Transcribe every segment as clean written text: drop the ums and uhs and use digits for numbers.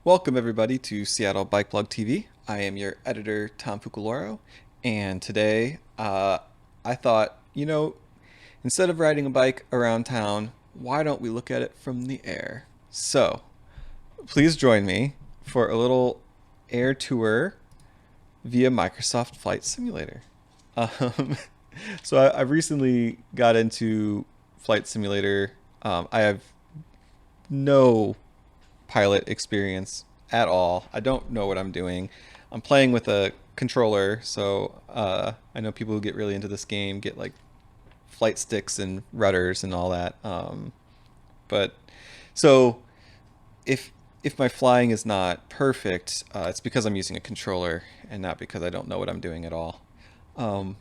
Welcome everybody to Seattle Bike Blog TV. I am your editor, Tom Fuculoro, and today I thought, instead of riding a bike around town, why don't we look at it from the air? So, please join me for a little air tour via Microsoft Flight Simulator. Um, I've recently got into Flight Simulator. I have no pilot experience at all. I don't know what I'm doing. I'm playing with a controller, so I know people who get really into this game get like flight sticks and rudders and all that. But so if if my flying is not perfect, it's because I'm using a controller and not because I don't know what I'm doing at all. Um,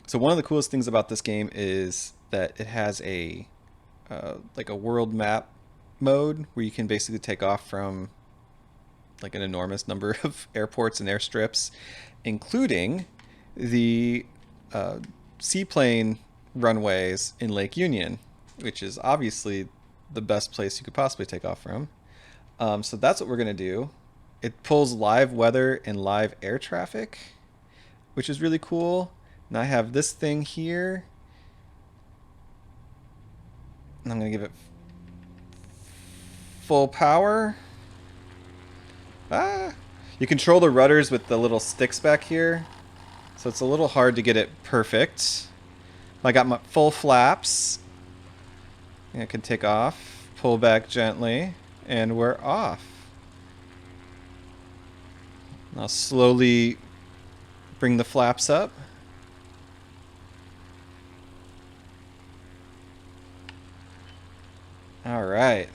so one of the coolest things about this game is that it has a like a world map mode where you can basically take off from like an enormous number of airports and airstrips, including the uh, seaplane runways in Lake Union, which is obviously the best place you could possibly take off from. So that's what we're going to do. It pulls live weather and live air traffic, which is really cool. And I have this thing here, and I'm going to give it full power. Ah, you control the rudders with the little sticks back here, so it's a little hard to get it perfect. I got my full flaps. I can take off, pull back gently, and we're off. I'll slowly bring the flaps up. All right.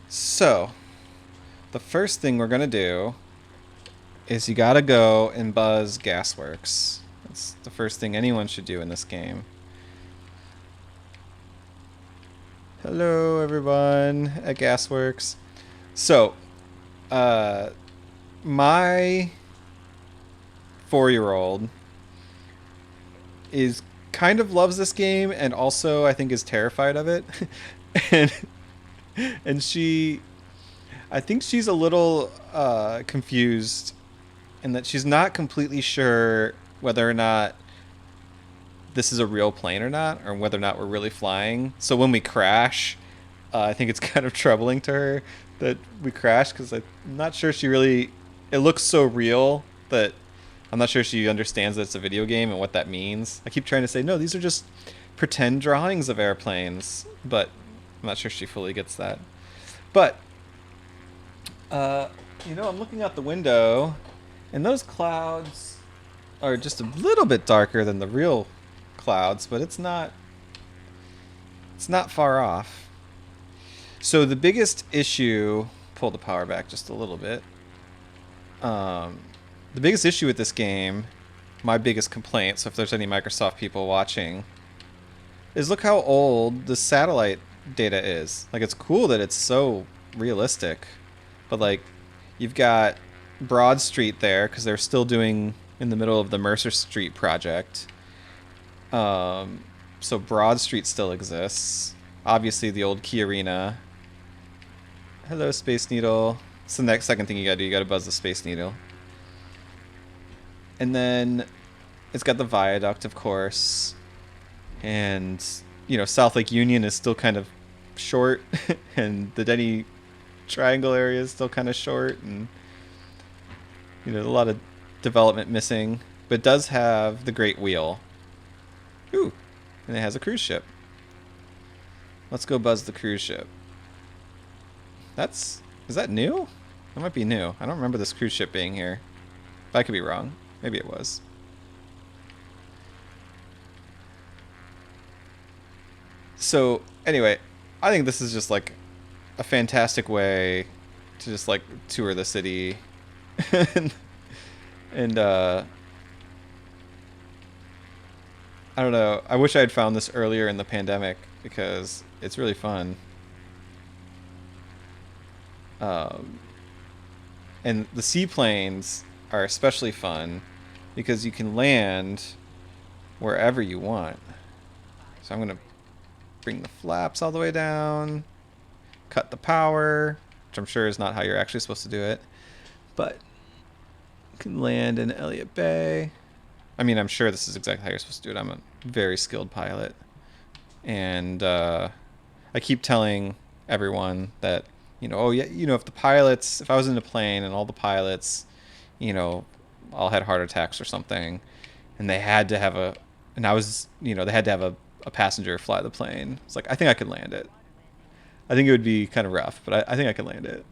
So, the first thing we're gonna do is you gotta go and buzz Gasworks. That's the first thing anyone should do in this game. Hello, everyone at Gasworks. So, my 4-year-old is kind of loves this game and also I think is terrified of it. and and I think she's a little confused in that she's not completely sure whether or not this is a real plane or not, or whether or not we're really flying. So when we crash, I think it's kind of troubling to her that we crash because I'm not sure she really. It looks so real that I'm not sure she understands that it's a video game and what that means. I keep trying to say, no, these are just pretend drawings of airplanes, but I'm not sure she fully gets that. But, I'm looking out the window, and those clouds are just a little bit darker than the real clouds, but it's not far off. So the biggest issue, pull the power back just a little bit. The biggest issue with this game, my biggest complaint, so if there's any Microsoft people watching, is look how old the satellite data is. Like, it's cool that it's so realistic, but like, you've got Broad Street there because they're still doing in the middle of the Mercer Street project. So Broad Street still exists. Obviously, the old Key Arena. Hello, Space Needle. It's the next second thing you gotta do. You gotta buzz the Space Needle. And then it's got the viaduct, of course. And, South Lake Union is still kind of short. And the Denny Triangle area is still kind of short. And, a lot of development missing. But it does have the Great Wheel. Ooh, and it has a cruise ship. Let's go buzz the cruise ship. Is that new? That might be new. I don't remember this cruise ship being here. I could be wrong. Maybe it was. So, anyway, I think this is just like a fantastic way to just like tour the city. and I don't know. I wish I had found this earlier in the pandemic because it's really fun. And the seaplanes are especially fun because you can land wherever you want. So I'm going to bring the flaps all the way down. cut the power, which I'm sure is not how you're actually supposed to do it. But you can land in Elliott Bay. I mean, I'm sure this is exactly how you're supposed to do it. I'm a very skilled pilot. And I keep telling everyone that, oh yeah, if I was in a plane and all the pilots, all had heart attacks or something, and they had to have they had to have a passenger fly the plane. It's like, I think I could land it. I think it would be kind of rough, but I think I could land it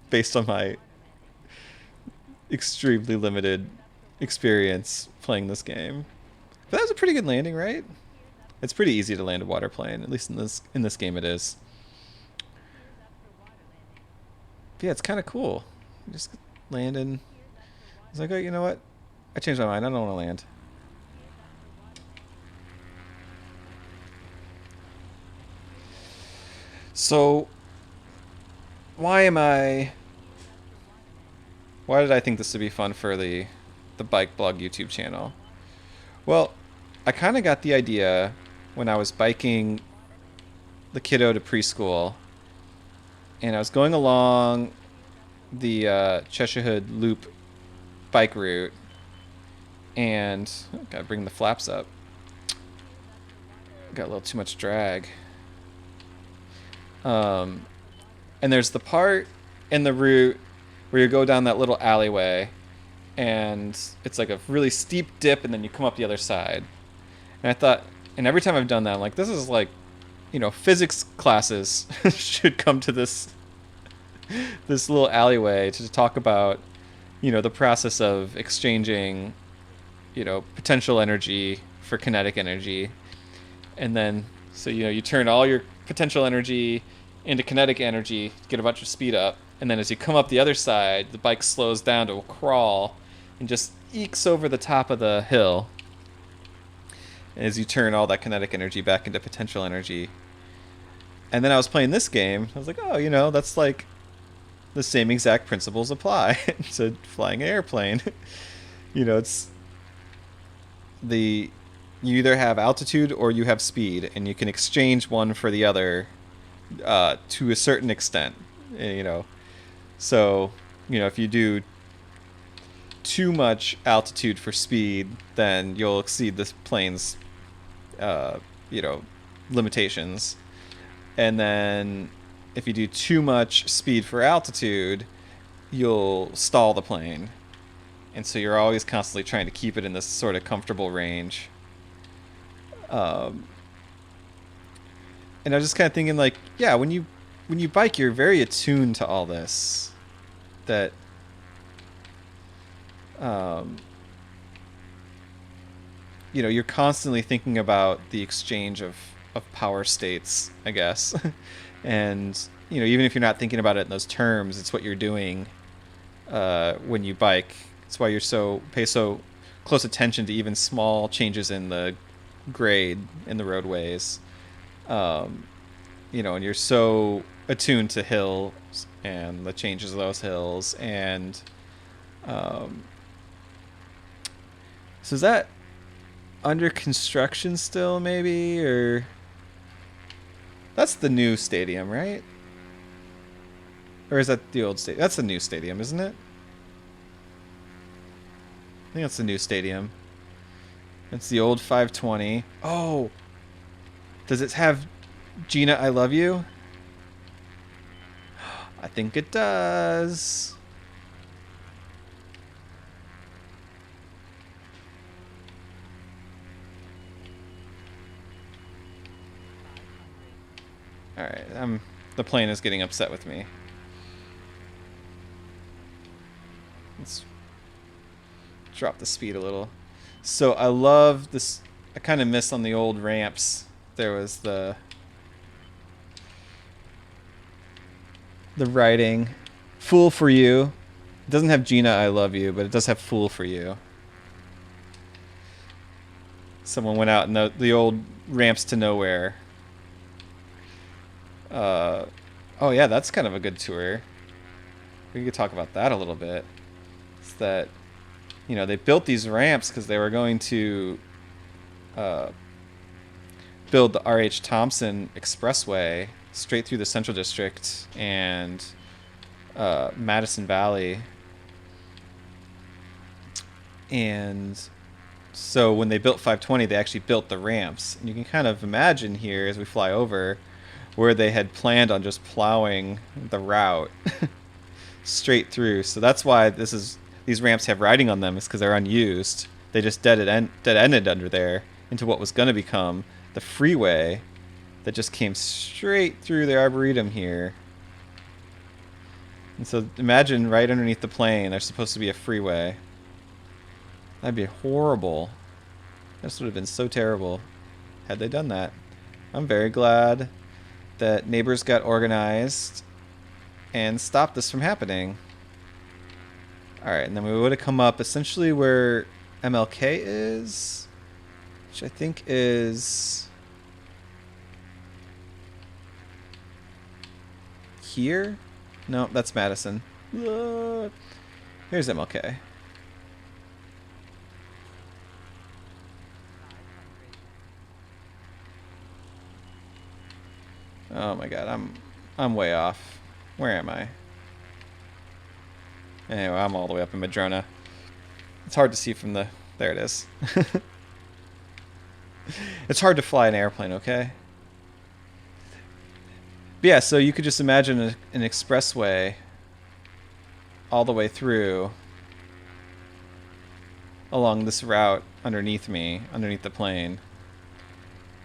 based on my extremely limited experience playing this game. But that was a pretty good landing, right? It's pretty easy to land a water plane, at least in this game it is. But yeah, it's kind of cool. Just landing. It's like, oh, you know what? I changed my mind. I don't want to land. So, why did I think this would be fun for the bike blog YouTube channel? Well, I kind of got the idea when I was biking the kiddo to preschool, and I was going along the Cheshire Hood Loop bike route, and gotta bring the flaps up. Got a little too much drag. And there's the part in the route where you go down that little alleyway, and it's like a really steep dip, and then you come up the other side. And I thought, and every time I've done that, I'm like, this is like, physics classes should come to this little alleyway to talk about, the process of exchanging, potential energy for kinetic energy. And then, so, you turn all your potential energy into kinetic energy to get a bunch of speed up. And then as you come up the other side, the bike slows down to a crawl and just ekes over the top of the hill as you turn all that kinetic energy back into potential energy. And then I was playing this game. I was like, oh, that's like the same exact principles apply to flying an airplane. It's you either have altitude or you have speed, and you can exchange one for the other to a certain extent. So, if you do too much altitude for speed, then you'll exceed the plane's, limitations. And then if you do too much speed for altitude, you'll stall the plane. And so you're always constantly trying to keep it in this sort of comfortable range. And I was just kind of thinking, like, yeah, when you bike, you're very attuned to all this. That, you're constantly thinking about the exchange of power states, I guess. And, even if you're not thinking about it in those terms, it's what you're doing when you bike. It's why pay so close attention to even small changes in the grade in the roadways. And you're so attuned to hills and the changes of those hills. And so is that under construction still, maybe? Or that's the new stadium, right? Or is that the old stadium? That's the new stadium, isn't it? I think that's the new stadium. It's the old 520. Oh! Does it have Gina, I love you? I think it does. Alright, the plane is getting upset with me. Let's drop the speed a little. So I love this. I kind of miss on the old ramps. There was the writing, "Fool for you." It doesn't have Gina, I love you, but it does have "Fool for you." Someone went out in the old ramps to nowhere. Oh yeah, that's kind of a good tour. We could talk about that a little bit. It's that, they built these ramps because they were going to build the R.H. Thompson Expressway straight through the Central District and Madison Valley. And so when they built 520, they actually built the ramps. And you can kind of imagine here as we fly over where they had planned on just plowing the route straight through. So that's why these ramps have writing on them, is because they're unused. They just dead-ended under there into what was going to become the freeway that just came straight through the Arboretum here. And so imagine right underneath the plane, there's supposed to be a freeway. That'd be horrible. This would have been so terrible had they done that. I'm very glad that neighbors got organized and stopped this from happening. Alright, and then we would have come up essentially where MLK is, which I think is here? No, that's Madison. Here's MLK. Oh my god, I'm way off. Where am I? Anyway, I'm all the way up in Madrona. It's hard to see from the... There it is. It's hard to fly an airplane, okay? But yeah, so you could just imagine an expressway all the way through along this route underneath me, underneath the plane.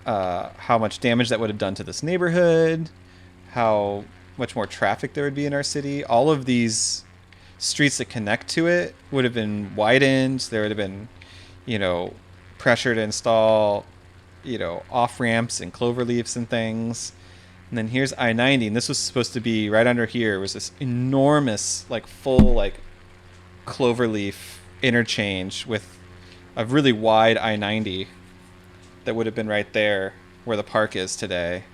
How much damage that would have done to this neighborhood, how much more traffic there would be in our city. All of these streets that connect to it would have been widened. There would have been, you know, pressure to install, you know, off ramps and clover leaves and things. And then here's I-90, and this was supposed to be right under here. Was this enormous, like full, like cloverleaf interchange with a really wide I-90 that would have been right there where the park is today.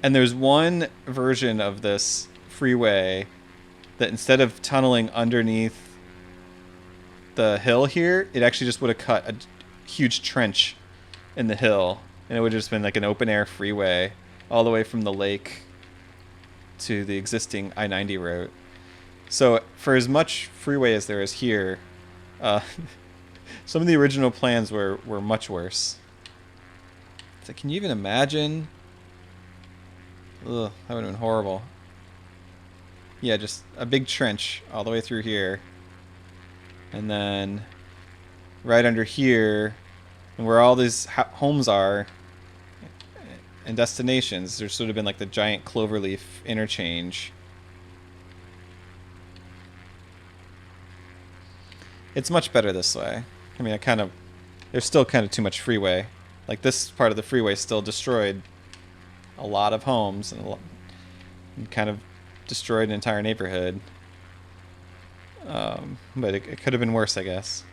And there's one version of this freeway that instead of tunneling underneath the hill here, it actually just would have cut a huge trench in the hill, and it would have just been like an open air freeway all the way from the lake to the existing I-90 route. So for as much freeway as there is here, some of the original plans were much worse. So can you even imagine? Ugh, that would have been horrible. Yeah, just a big trench all the way through here. And then right under here, and where all these homes are and destinations, there's sort of been like the giant cloverleaf interchange. It's much better this way. I mean, there's still kind of too much freeway. Like this part of the freeway still destroyed a lot of homes and kind of destroyed an entire neighborhood. But it could have been worse, I guess.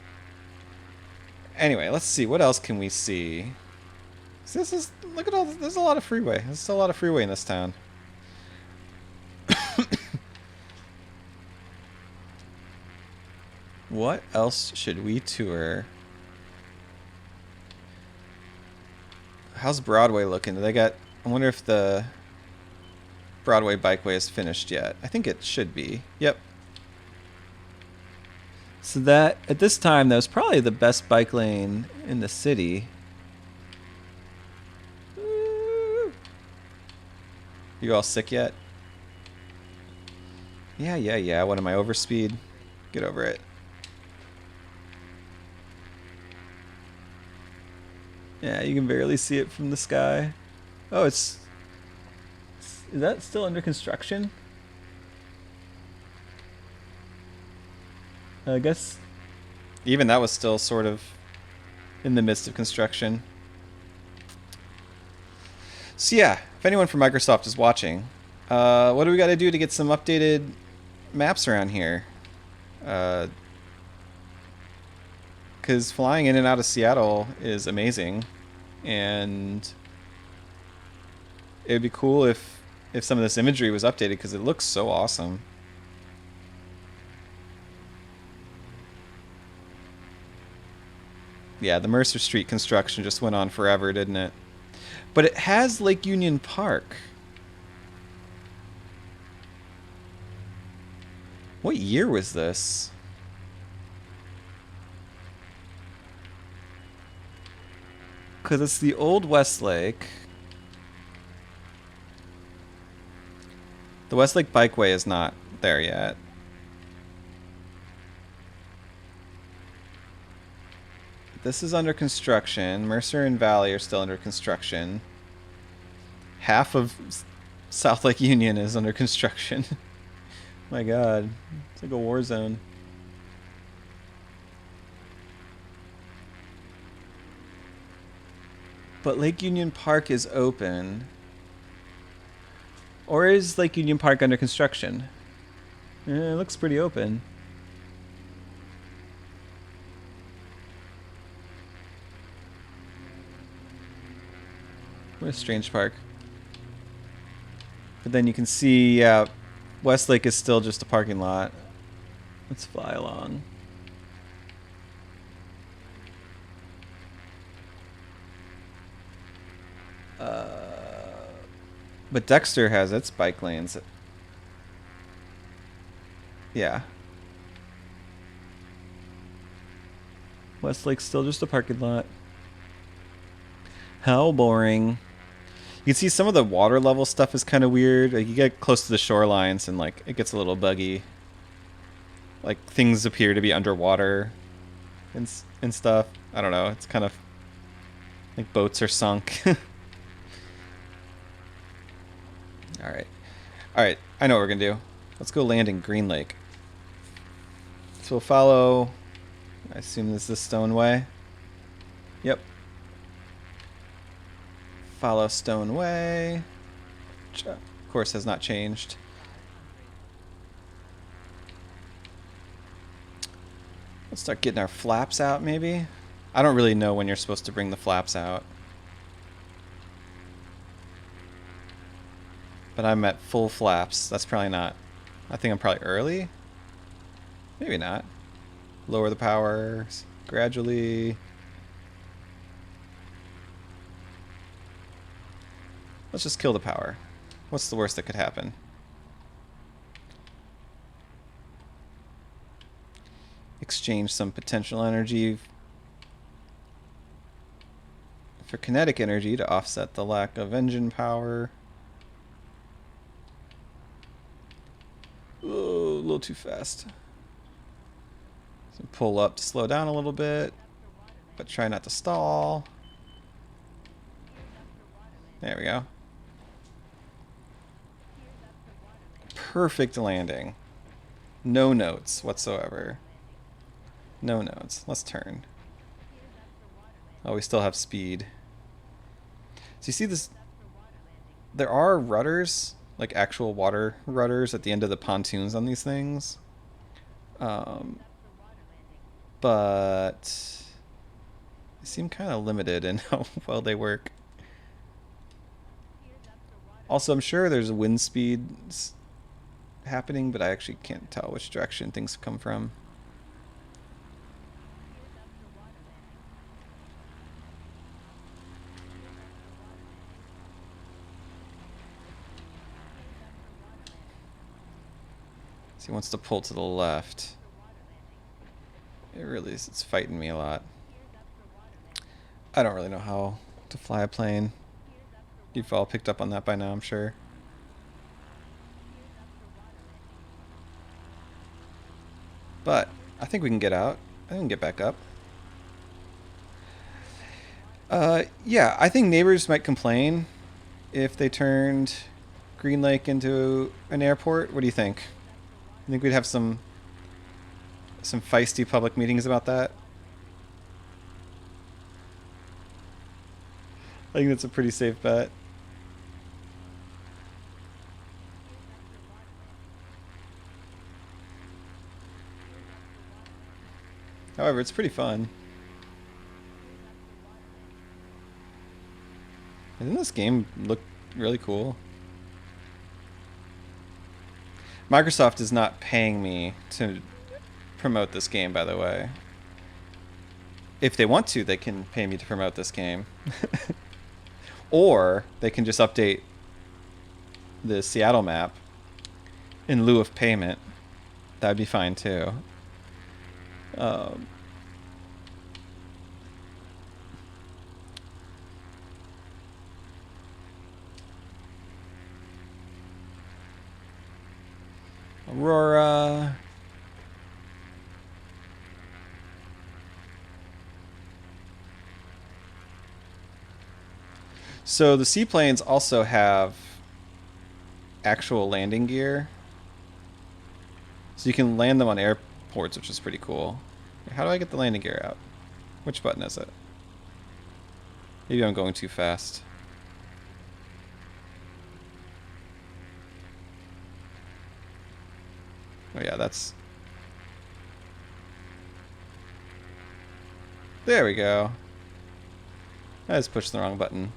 Anyway, let's see. What else can we see? So look at all this. There's a lot of freeway. There's still a lot of freeway in this town. What else should we tour? How's Broadway looking? I wonder if the Broadway bikeway is finished yet. I think it should be. Yep. So that, at this time, that was probably the best bike lane in the city. You all sick yet? Yeah. What am I, overspeed? Get over it. Yeah, you can barely see it from the sky. Oh, is that still under construction? I guess even that was still sort of in the midst of construction. So yeah, if anyone from Microsoft is watching, what do we got to do to get some updated maps around here? Because flying in and out of Seattle is amazing, and it would be cool if some of this imagery was updated, because it looks so awesome. Yeah, the Mercer Street construction just went on forever, didn't it? But it has Lake Union Park. What year was this? Because it's the old Westlake. The Westlake Bikeway is not there yet. This is under construction. Mercer and Valley are still under construction. Half of South Lake Union is under construction. My god. It's like a war zone. But Lake Union Park is open. Or is Lake Union Park under construction? It looks pretty open. What a strange park. But then you can see, yeah, Westlake is still just a parking lot. Let's fly along. But Dexter has its bike lanes. Yeah. Westlake's still just a parking lot. How boring. You can see some of the water level stuff is kind of weird. Like you get close to the shorelines and like it gets a little buggy. Like things appear to be underwater and stuff. I don't know. It's kind of like boats are sunk. Alright. Alright, I know what we're going to do. Let's go land in Green Lake. So we'll follow... I assume this is the Stoneway. Yep. Follow Stoneway. Which, of course, has not changed. Let's start getting our flaps out, maybe? I don't really know when you're supposed to bring the flaps out. But I'm at full flaps. That's probably not... I think I'm probably early? Maybe not. Lower the power gradually. Let's just kill the power. What's the worst that could happen? Exchange some potential energy for kinetic energy to offset the lack of engine power. Oh, a little too fast. So pull up to slow down a little bit, but try not to stall. There we go. Perfect landing. No notes whatsoever. No notes. Let's turn. Oh, we still have speed. So you see this? There are rudders, like actual water rudders at the end of the pontoons on these things. But they seem kind of limited in how well they work. Also, I'm sure there's wind speeds happening, but I actually can't tell which direction things come from. So he wants to pull to the left. It really is, it's fighting me a lot. I don't really know how to fly a plane. You've all picked up on that by now, I'm sure. But I think we can get out. I think we can get back up. Yeah, I think neighbors might complain if they turned Green Lake into an airport. What do you think? I think we'd have some feisty public meetings about that. I think that's a pretty safe bet. However, it's pretty fun. Doesn't this game look really cool? Microsoft is not paying me to promote this game, by the way. If they want to, they can pay me to promote this game. Or they can just update the Seattle map in lieu of payment. That'd be fine too. Um, Aurora. So the seaplanes also have actual landing gear. So you can land them on airports, which is pretty cool. How do I get the landing gear out? Which button is it? Maybe I'm going too fast. Oh yeah, that's... There we go. I just pushed the wrong button.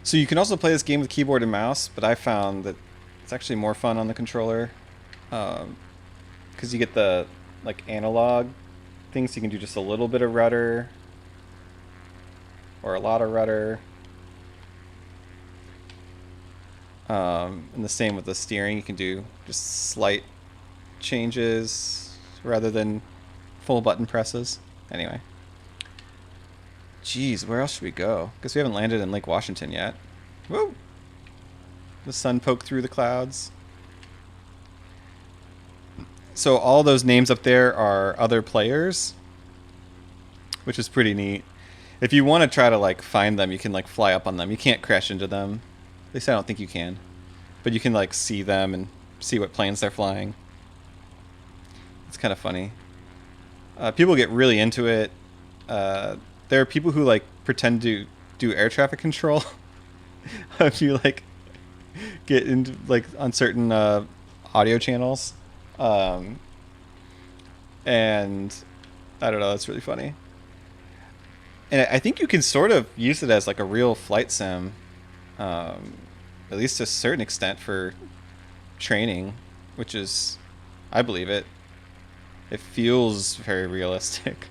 So you can also play this game with keyboard and mouse, but I found that it's actually more fun on the controller. Because you get the like analog things. You can do just a little bit of rudder or a lot of rudder. And the same with the steering. You can do just slight changes rather than full button presses. Anyway. Jeez, where else should we go? Because we haven't landed in Lake Washington yet. Woo! The sun poked through the clouds. So all those names up there are other players, which is pretty neat. If you want to try to like find them, you can like fly up on them. You can't crash into them. At least I don't think you can. But you can like see them and see what planes they're flying. It's kind of funny. People get really into it. There are people who like pretend to do air traffic control. If you like get into like on certain audio channels, and I don't know, that's really funny. And I think you can sort of use it as like a real flight sim, at least to a certain extent for training, which is, I believe it. It feels very realistic.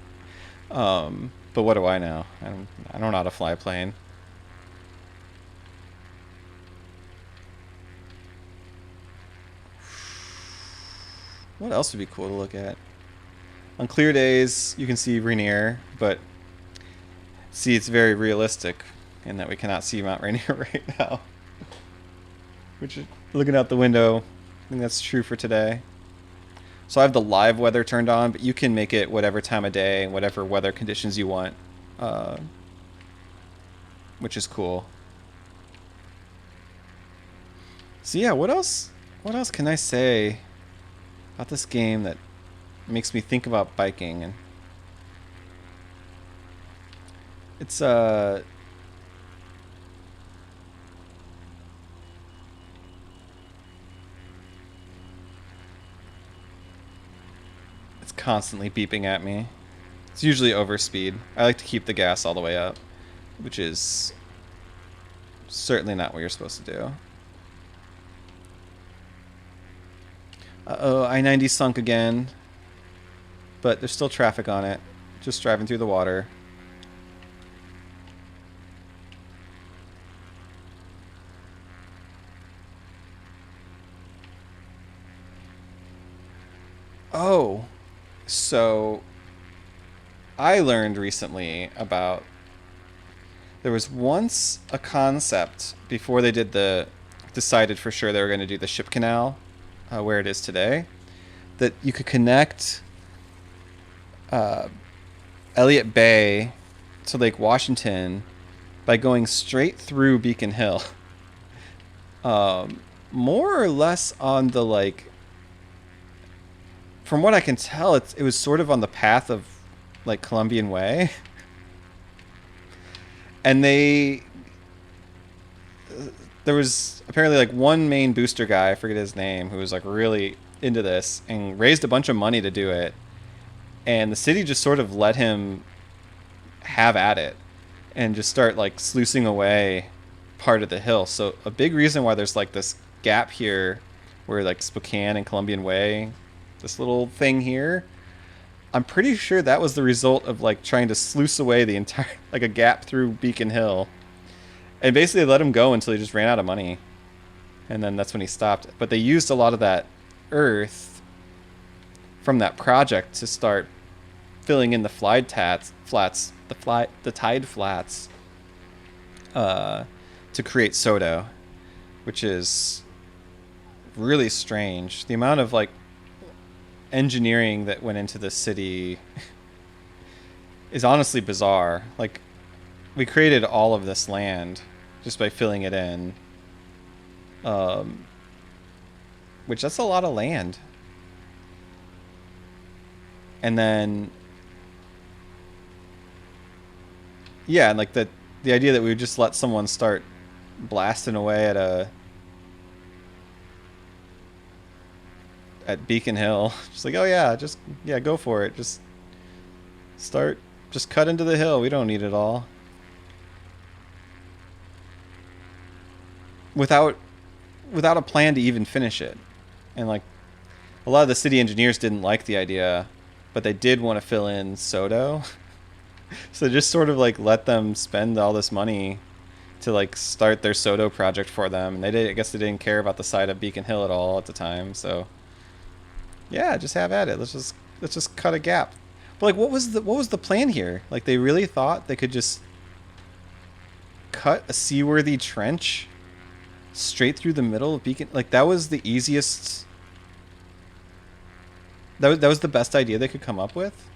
But what do I know? I don't know how to fly a plane. What else would be cool to look at? On clear days, you can see Rainier, but see, it's very realistic in that we cannot see Mount Rainier right now. Which, looking out the window, I think that's true for today. So I have the live weather turned on, but you can make it whatever time of day, whatever weather conditions you want, which is cool. So yeah, what else can I say about this game that makes me think about biking? And it's constantly beeping at me. It's usually overspeed. I like to keep the gas all the way up, which is certainly not what you're supposed to do. Uh-oh, I-90 sunk again, but there's still traffic on it. Just driving through the water. Oh, so I learned recently about there was once a concept before they decided for sure they were going to do the ship canal where it is today, that you could connect Elliott Bay to Lake Washington by going straight through Beacon Hill. More or less on the like, from what I can tell, it was sort of on the path of like Columbian Way. And there was apparently like one main booster guy, I forget his name, who was like really into this and raised a bunch of money to do it. And the city just sort of let him have at it and just start like sluicing away part of the hill. So a big reason why there's like this gap here where like Spokane and Columbian Way, this little thing here, I'm pretty sure that was the result of like trying to sluice away the entire like a gap through Beacon Hill, and basically let him go until he just ran out of money, and then that's when he stopped. But they used a lot of that earth from that project to start filling in the the tide flats, to create Soto, which is really strange. The amount of like engineering that went into this city is honestly bizarre. Like, we created all of this land just by filling it in, um, which that's a lot of land. And then, yeah, and like the idea that we would just let someone start blasting away at Beacon Hill, just like, oh yeah, just yeah, go for it, start just cut into the hill. We don't need it all. Without without a plan to even finish it. And like a lot of the city engineers didn't like the idea, but they did want to fill in Soto. So just sort of like let them spend all this money to like start their Soto project for them. And I guess they didn't care about the side of Beacon Hill at all at the time. So yeah, just have at it. Let's just cut a gap. But like, what was the plan here? Like, they really thought they could just cut a seaworthy trench straight through the middle of Beacon? Like, that was the easiest. That was the best idea they could come up with.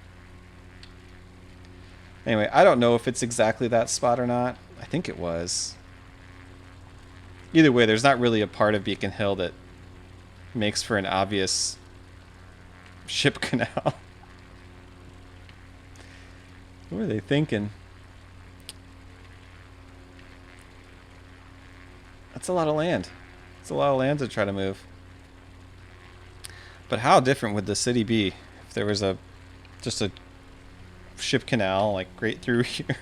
Anyway, I don't know if it's exactly that spot or not. I think it was. Either way, there's not really a part of Beacon Hill that makes for an obvious ship canal. What were they thinking? That's a lot of land. It's a lot of land to try to move. But how different would the city be if there was just a ship canal like right through here?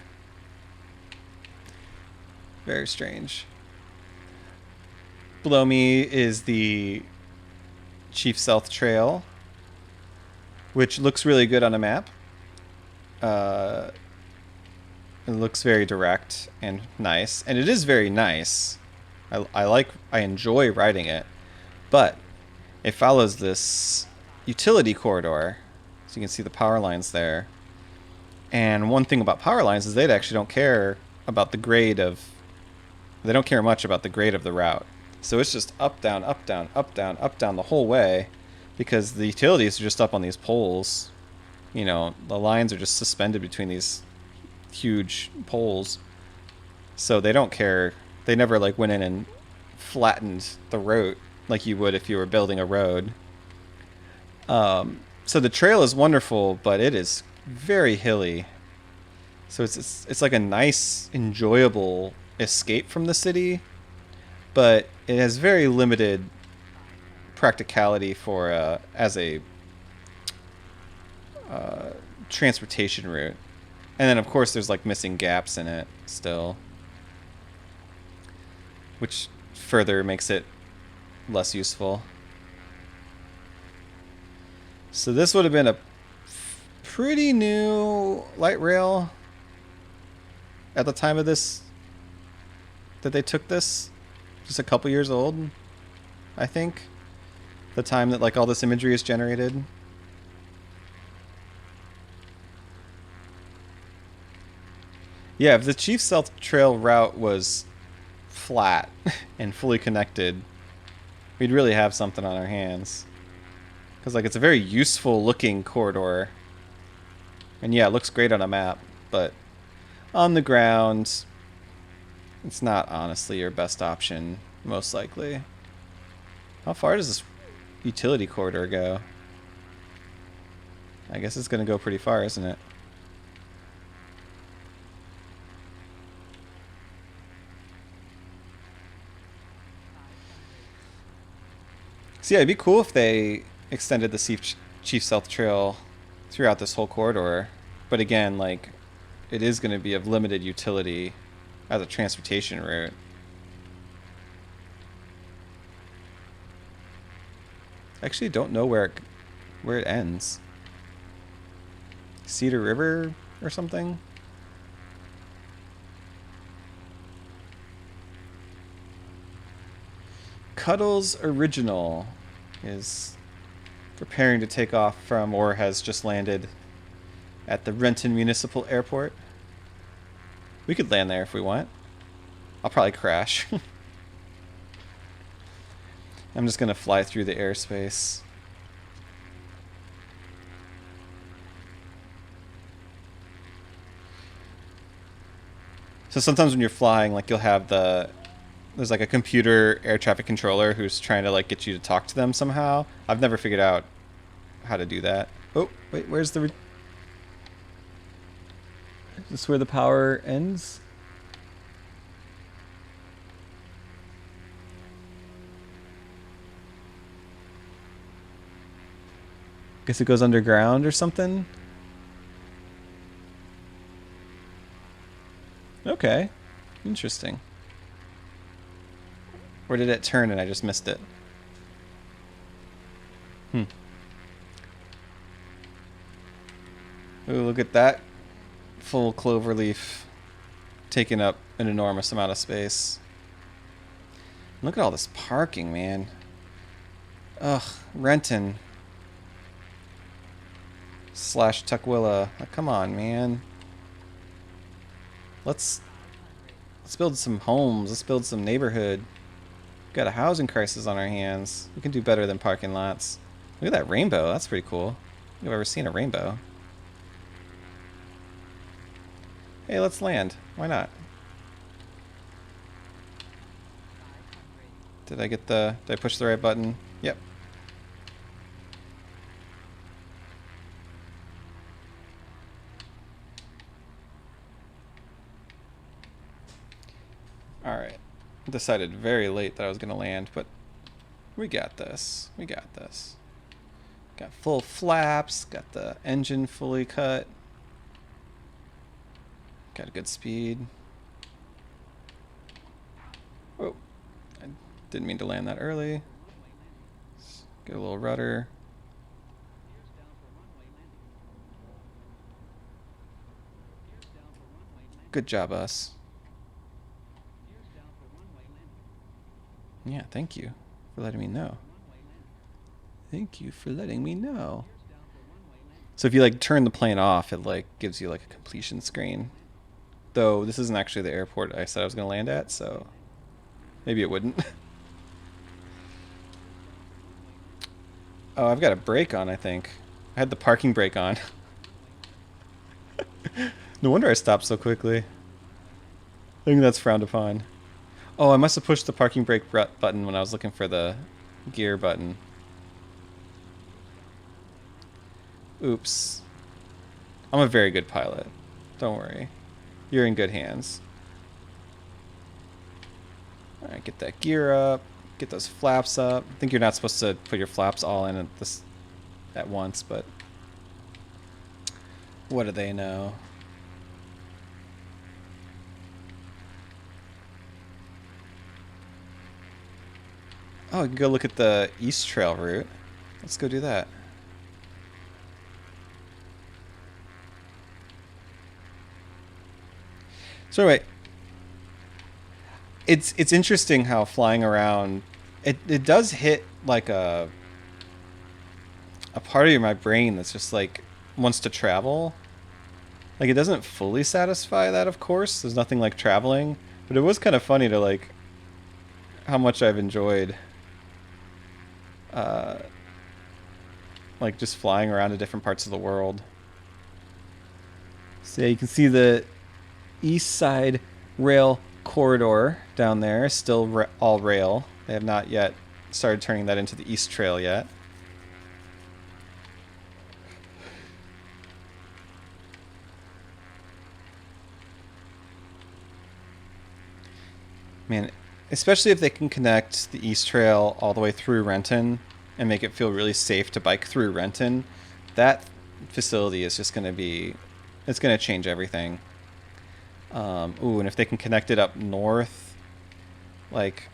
Very strange. Below me is the Chief South Trail, which looks really good on a map. Uh, it looks very direct and nice, and it is very nice. I enjoy riding it, but it follows this utility corridor, so you can see the power lines there. And one thing about power lines is they actually don't care about the grade of. They don't care much about the grade of the route. So it's just up, down, up, down, up, down, up, down the whole way, because the utilities are just up on these poles. You know, the lines are just suspended between these huge poles. So they don't care. They never like went in and flattened the road like you would if you were building a road. So the trail is wonderful, but it is very hilly. So it's like a nice, enjoyable escape from the city, but it has very limited practicality for as a transportation route. And then of course there's like missing gaps in it still, which further makes it less useful. So this would have been a pretty new light rail at the time of this, that they took this. Just a couple years old, I think. The time that like all this imagery is generated. Yeah, if the Chief South Trail route was flat and fully connected, we'd really have something on our hands. Because like, it's a very useful looking corridor. And yeah, it looks great on a map, but on the ground, it's not honestly your best option, most likely. How far does this utility corridor go? I guess it's going to go pretty far, isn't it? So yeah, it'd be cool if they extended the Chief South Trail throughout this whole corridor. But again, like, it is going to be of limited utility as a transportation route. I actually don't know where it ends. Cedar River or something. Cuddles Original is preparing to take off from or has just landed at the Renton Municipal Airport. We could land there if we want. I'll probably crash. I'm just going to fly through the airspace. So sometimes when you're flying, like you'll have there's like a computer air traffic controller who's trying to like get you to talk to them somehow. I've never figured out how to do that. Oh, wait, where's the... Is this where the power ends? Guess it goes underground or something? Okay. Interesting. Or did it turn and I just missed it? Hmm. Ooh, look at that. Full clover leaf taking up an enormous amount of space. Look at all this parking, man. Ugh, Renton. Slash Tukwila. Oh, come on, man. Let's build some homes. Let's build some neighborhood. We've got a housing crisis on our hands. We can do better than parking lots. Look at that rainbow. That's pretty cool. I've ever seen a rainbow. Hey, let's land. Why not? Did I push the right button? Yep. Alright. Decided very late that I was going to land, but we got this. We got this. Got full flaps, got the engine fully cut. Got a good speed. Oh, I didn't mean to land that early. Let's get a little rudder. Good job, us. Yeah, thank you for letting me know. Thank you for letting me know. So if you like turn the plane off, it like gives you like a completion screen. Though this isn't actually the airport I said I was going to land at, so maybe it wouldn't. Oh, I've got a brake on, I think. I had the parking brake on. No wonder I stopped so quickly. I think that's frowned upon. Oh, I must have pushed the parking brake button when I was looking for the gear button. Oops. I'm a very good pilot. Don't worry. You're in good hands. Alright, get that gear up. Get those flaps up. I think you're not supposed to put your flaps all in at once, but what do they know? Oh, we can go look at the East Trail route. Let's go do that. So anyway, it's interesting how flying around it does hit like a part of my brain that's just like wants to travel. Like it doesn't fully satisfy that, of course. There's nothing like traveling, but it was kind of funny to like how much I've enjoyed like just flying around to different parts of the world. So yeah, you can see the East Side Rail corridor down there, still all rail. They have not yet started turning that into the East Trail yet. Man, especially if they can connect the East Trail all the way through Renton and make it feel really safe to bike through Renton, that facility is just going to be, it's going to change everything. Ooh, and if they can connect it up north, like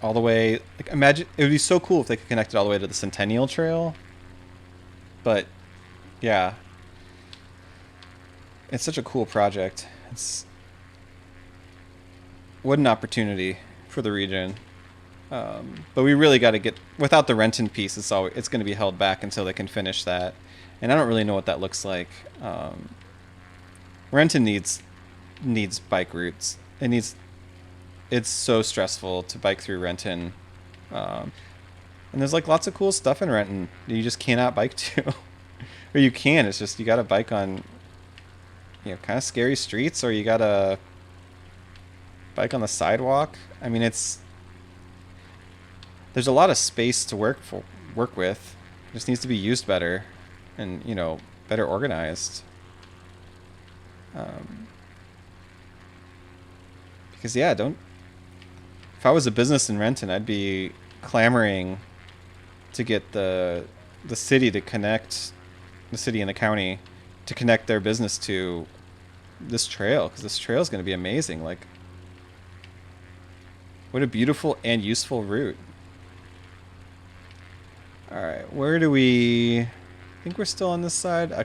all the way, like imagine, it would be so cool if they could connect it all the way to the Centennial Trail, but Yeah, it's such a cool project. It's what an opportunity for the region. But we really got to get without the Renton piece. It's going to be held back until they can finish that, and I don't really know what that looks like. Renton needs bike routes. It's so stressful to bike through Renton, and there's like lots of cool stuff in Renton that you just cannot bike to, or you can. It's just you got to bike on kind of scary streets, or you got to bike on the sidewalk. I mean, there's a lot of space to work with. It just needs to be used better, and better organized. Um, because yeah, don't. If I was a business in Renton, I'd be clamoring to get the city to connect the city and the county to connect their business to this trail, because this trail is going to be amazing. Like, what a beautiful and useful route. All right, where do we? I think we're still on this side. I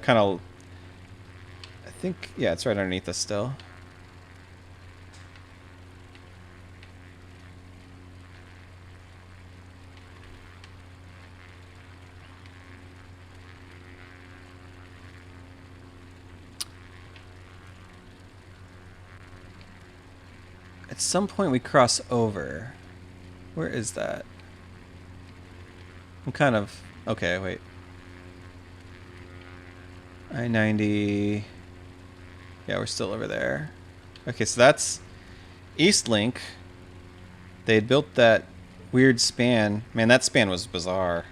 think, yeah, it's right underneath us still. At some point we cross over. Where is that? I'm kind of... Okay, wait. I-90... Yeah, we're still over there. Okay, so that's East Link. They had built that weird span. Man, that span was bizarre.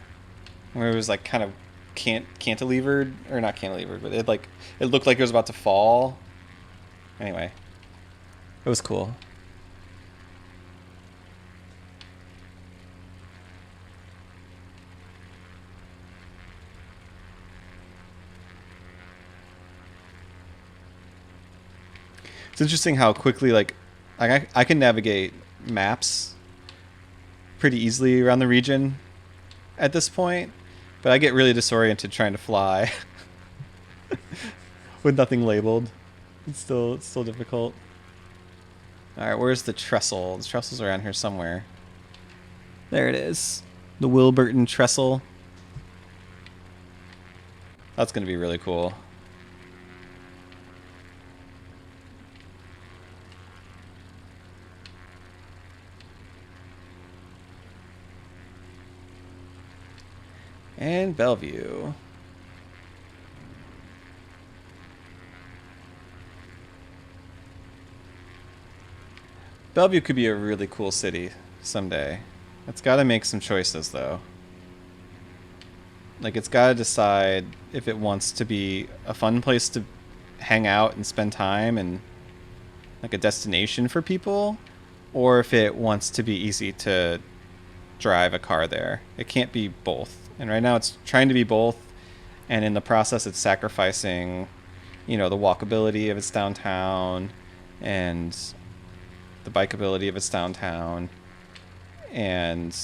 Where it was like kind of cantilevered, or not cantilevered, but it looked like it was about to fall. Anyway, it was cool. It's interesting how quickly I can navigate maps pretty easily around the region at this point, but I get really disoriented trying to fly with nothing labeled. It's still difficult. All right, where's the trestle? The trestle's around here somewhere. There it is. The Wilburton trestle. That's going to be really cool. And Bellevue. Bellevue could be a really cool city someday. It's got to make some choices, though. Like, it's got to decide if it wants to be a fun place to hang out and spend time and like a destination for people, or if it wants to be easy to drive a car there. It can't be both. And right now it's trying to be both, and in the process it's sacrificing, the walkability of its downtown and the bikeability of its downtown. And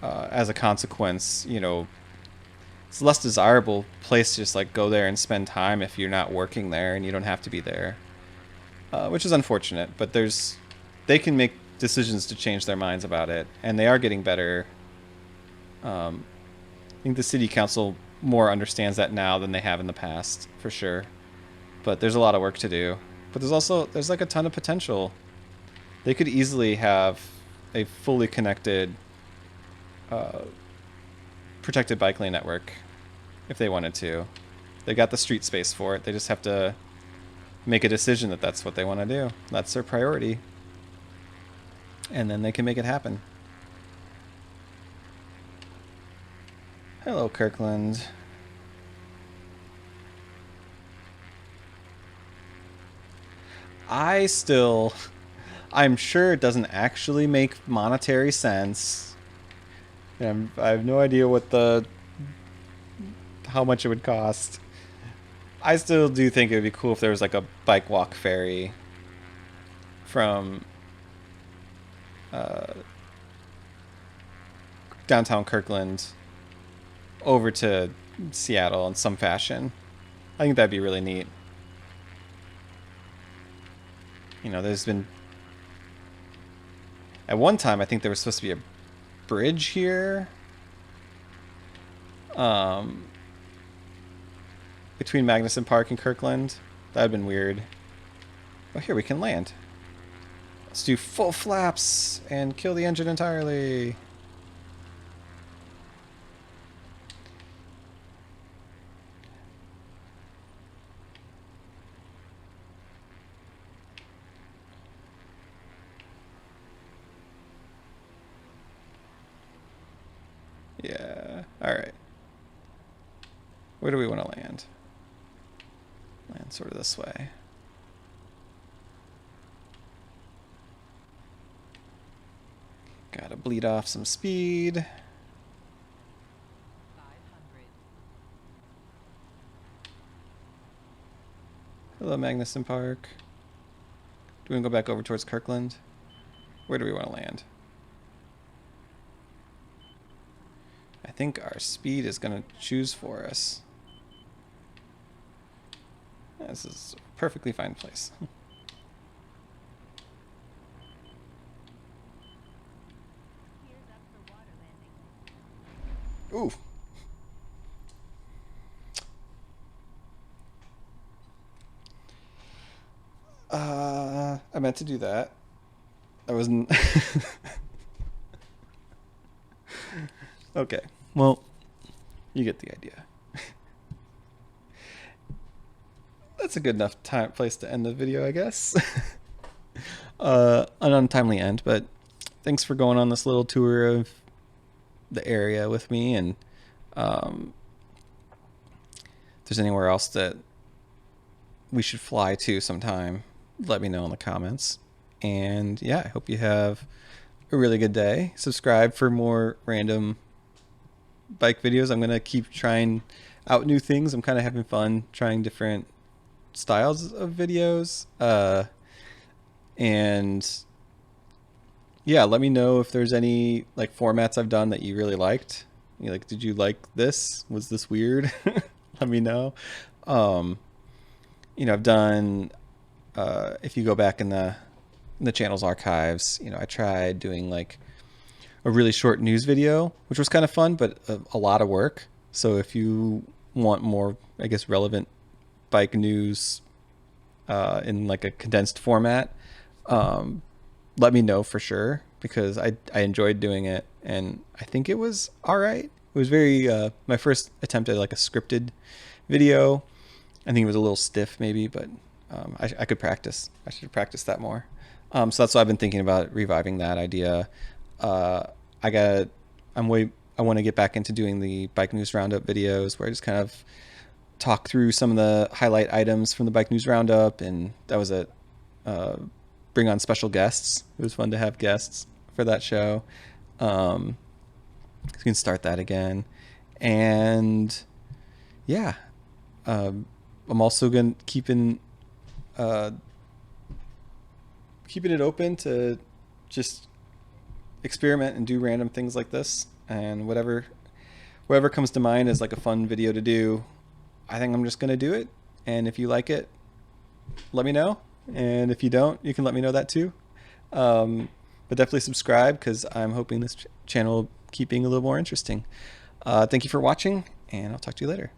as a consequence, it's a less desirable place to just like go there and spend time if you're not working there and you don't have to be there, which is unfortunate. But they can make decisions to change their minds about it, and they are getting better. I think the city council more understands that now than they have in the past, for sure. But there's a lot of work to do. But there's like a ton of potential. They could easily have a fully connected, protected bike lane network if they wanted to. They got the street space for it. They just have to make a decision that that's what they want to do. That's their priority. And then they can make it happen. Hello, Kirkland. I'm sure it doesn't actually make monetary sense. And I have no idea how much it would cost. I still do think it would be cool if there was like a bike walk ferry from downtown Kirkland over to Seattle in some fashion. I think that'd be really neat. You know, there's been at one time I think there was supposed to be a bridge here, um, between Magnuson Park and Kirkland. That'd been weird. Oh, here we can land. Let's do full flaps and kill the engine entirely. Yeah. All right. Where do we want to land? Land sort of this way. Gotta bleed off some speed. Hello, Magnuson Park. Do we want to go back over towards Kirkland? Where do we want to land? I think our speed is going to choose for us. This is a perfectly fine place. Ooh. I meant to do that. I wasn't. Okay. Well, you get the idea. That's a good enough place to end the video, I guess. An untimely end, but thanks for going on this little tour of the area with me, and if there's anywhere else that we should fly to sometime, let me know in the comments. And yeah, I hope you have a really good day. Subscribe for more random bike videos. I'm gonna keep trying out new things. I'm kind of having fun trying different styles of videos, and yeah, let me know if there's any like formats I've done that you really liked. You like, did you like this? Was this weird? Let me know. You know, I've done, if you go back in the channel's archives, you know, I tried doing like a really short news video, which was kind of fun, but a lot of work. So if you want more, I guess, relevant bike news in like a condensed format, let me know for sure, because I enjoyed doing it, and I think it was all right. It was very my first attempt at like a scripted video. I think it was a little stiff maybe, but I could practice. I should practice that more. So that's why I've been thinking about reviving that idea. I want to get back into doing the bike news roundup videos where I just kind of talk through some of the highlight items from the bike news roundup, and that was it. Bring on special guests. It was fun to have guests for that show. So we can start that again. And yeah, I'm also going to keeping it open to just experiment and do random things like this, and whatever comes to mind is like a fun video to do. I think I'm just going to do it. And if you like it, let me know. And if you don't, you can let me know that too. But definitely subscribe, because I'm hoping this channel will keep being a little more interesting. Thank you for watching, and I'll talk to you later.